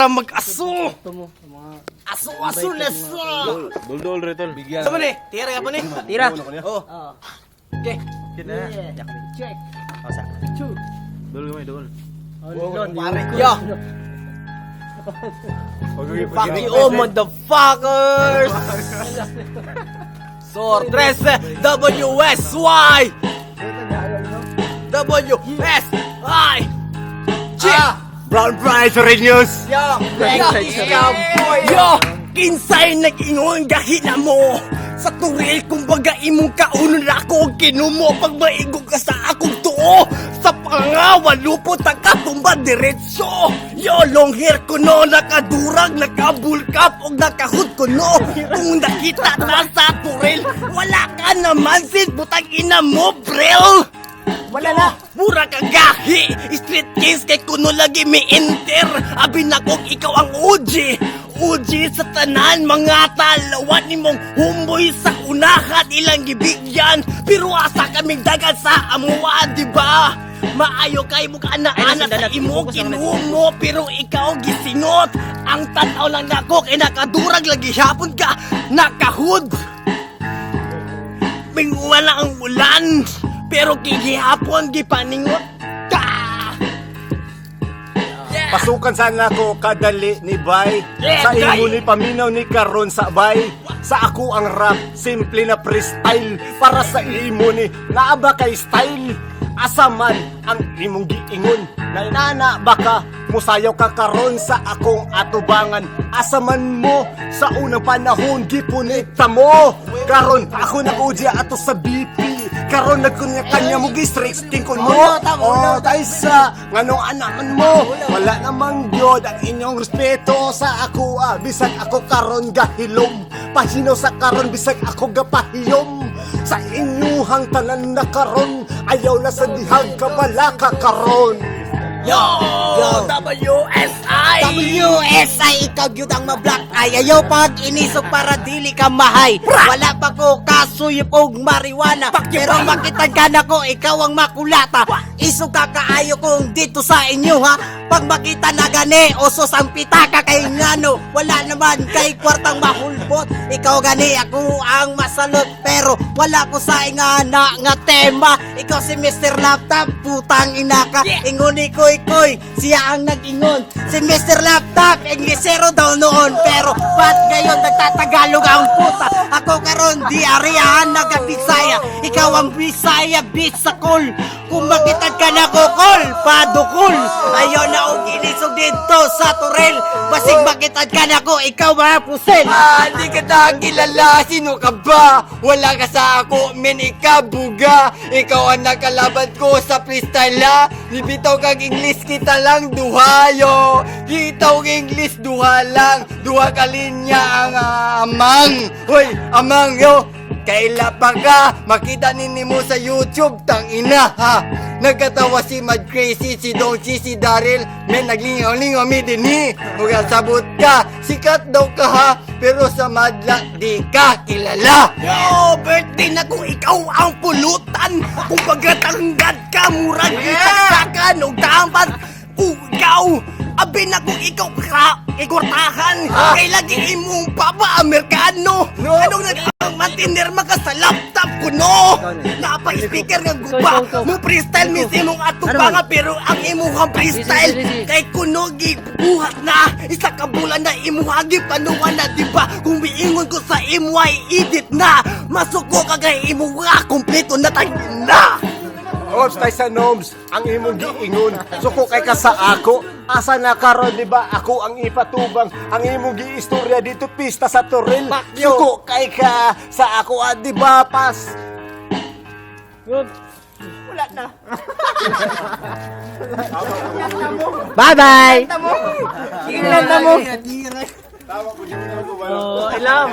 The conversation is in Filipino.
mag-aso. Aso-aso na sa. Dol, retol. Bigyan. Sama ni, tira ka pa ni. Tira. Oh. Okay. Check. Asa? Dol gamay, dol. Yo. Fuck you, motherfuckers. So, 13 WSY. WSI. Brown Price Renews. Yo, kinsay nag-ingon gahina mo. Sa turil kumbaga imong kaunon ako kinumo pag maigog ka sa akong tuo. Sa pangawa lupot ang katumba diretso. Yo, long hair ko no, nakadurag, nakabulkap o nakahud ko no. Kung nakita na sa turil, wala ka naman sin putang ina mo, brel. Wala na. Mura ka gahi. Street kings kay kuno lagi mi enter. Abi na kong ikaw ang OG. OG sa tanan mga talawan nimong humboy sa unahan ilang gibigyan. Pero asa kaming dagan sa amuwa, di ba? Maayo kay mo kaana-ana sa imo kinumo pero ikaw gisingot. Ang tanaw lang nako kay nakadurag lagi hapon ka nakahud. Minguwa na ang ulan. Pero kigihapon gipaningot ka. Pasukan sana ko kadali ni Bay. Sa imo ni paminaw ni karon sa Bay. Sa ako ang rap, simple na freestyle. Para sa imo ni naaba kay style. Asaman ang imong giingon. Nainana baka musayaw ka karon sa akong atubangan. Asaman mo sa unang panahon gipunita mo. Karon ako nag-udya ato sa BP. Karon nagkunya-kanya mo gi-strexting ko mo. Oh, taysa nganong anaman mo. Wala namang gyud ang inyong respeto sa ako. Bisag ako karon gahilom. Pahino sa karon bisag ako gapahiyom. Sa inyuhang tanan na karon ayaw na sa dihag kabalaka karon. Yo, WSI! WSI, ikaw gyud ang ma-black eye. Ayaw pag inisog para dili ka mahay. Wala pa ko kasuyop og marijuana. Pero makitag ka na ko, ikaw ang makulata. Isog ka kaayo kung dito sa inyo ha. Pag makita na gani, osos ang pitaka kay ngano. Wala naman kay kwartang mahulbot. Ikaw gani, ako ang masalot. Pero wala ko sa ingana nga tema. Ikaw si Mr. Laptop, putang ina ka. Inguni ko koy, siya ang nag-ingon. Si Mr. Laptop, Inglesero daw noon. Pero ba't ngayon nagtatagalog ang puta? Ako karon di ariyahan nag-Bisaya. Ikaw ang Bisaya, bitch sa call. Kung makitag ka na ko, call, padukol. Ayaw na og ilisog dito sa Torel. Basig makitag ka na ko, ikaw mga pusel. Di ka na kilala, sino ka ba? Wala ka sa ako, men ikabuga. Ikaw ang nakalaban ko sa freestyle ha. Bibitaw kang English kita lang duhayo. Gitaw English duha lang. Duha ka linya ang amang. Hoy, amang yo. Kaila pa ka, makita nini mo sa YouTube, tang ina ha. Nagkatawa si Mad Crazy, si Donchi, si Daryl. Men naglingaw-lingaw mi din ni. Huwag sabot ka, sikat daw ka ha. Pero sa madla, di ka kilala. Yo, birthday na kung ikaw ang pulutan. Kung pagkatanggad ka, murag itagsakan o tamad. Ikaw, abi na kung ikaw ka, ikortahan. Kay lagi imong papa Amerikano. Anong nag-matiner maka sa laptop ko no? Napa-speaker nga guba. Mo freestyle misimong atubanga pero ang imuhang freestyle kay kuno gibuhat na. Isa ka bulan na imuhagi panuwan na diba? Kung miingon ko sa imuhay edit na. Masuko ka kay imuha kompleto na tayo na. Ops, tayo sa Noms, ang imong giingon. Suko kay ka sa ako. Asa na karon, di ba? Ako ang ipatubang. Ang imong giistorya dito pista sa Toril. Suko kay ka sa ako, di ba? Pas. Wala na. Bye-bye. Ilan na mo? Tama ko dito. Ilam.